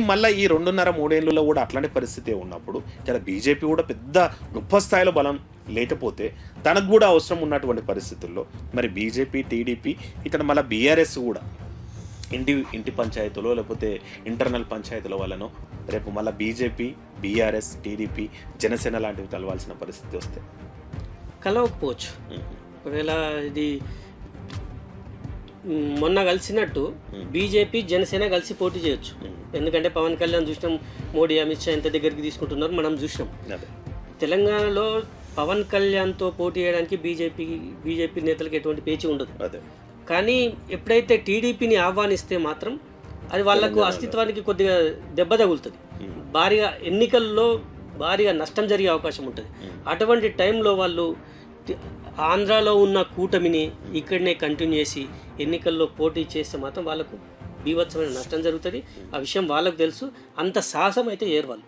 మళ్ళీ ఈ 2.5-3 ఏళ్ళలో కూడా అట్లాంటి పరిస్థితి ఉన్నప్పుడు ఇక్కడ బీజేపీ కూడా పెద్ద గొప్ప స్థాయిలో బలం లేకపోతే తనకు కూడా అవసరం ఉన్నటువంటి పరిస్థితుల్లో మరి బీజేపీ, టీడీపీ, ఇక్కడ మళ్ళీ బీఆర్ఎస్ కూడా ఇంటి పంచాయతీలో లేకపోతే ఇంటర్నల్ పంచాయతీల వల్లనో రేపు మళ్ళీ బీజేపీ, బీఆర్ఎస్, టీడీపీ, జనసేన లాంటివి కలవాల్సిన పరిస్థితి వస్తే కలవకపోవచ్చు. ఒకవేళ ఇది మొన్న కలిసినట్టు బీజేపీ, జనసేన కలిసి పోటీ చేయొచ్చు. ఎందుకంటే పవన్ కళ్యాణ్ చూసినాం, మోడీ, అమిత్ షా ఎంత దగ్గరికి తీసుకుంటున్నారు మనం చూసినాం. తెలంగాణలో పవన్ కళ్యాణ్తో పోటీ చేయడానికి బీజేపీ నేతలకు ఎటువంటి పేచి ఉండదు. కానీ ఎప్పుడైతే టీడీపీని ఆహ్వానిస్తే మాత్రం అది వాళ్ళకు అస్తిత్వానికి కొద్దిగా దెబ్బ తగులుతుంది. భారీగా ఎన్నికల్లో భారీగా నష్టం జరిగే అవకాశం ఉంటుంది. అటువంటి టైంలో వాళ్ళు ఆంధ్రాలో ఉన్న కూటమిని ఇక్కడనే కంటిన్యూ చేసి ఎన్నికల్లో పోటీ చేస్తే మాత్రం వాళ్ళకు బీభత్సమైన నష్టం జరుగుతుంది. ఆ విషయం వాళ్ళకు తెలుసు. అంత సాహసం అయితే ఏరు వాళ్ళు.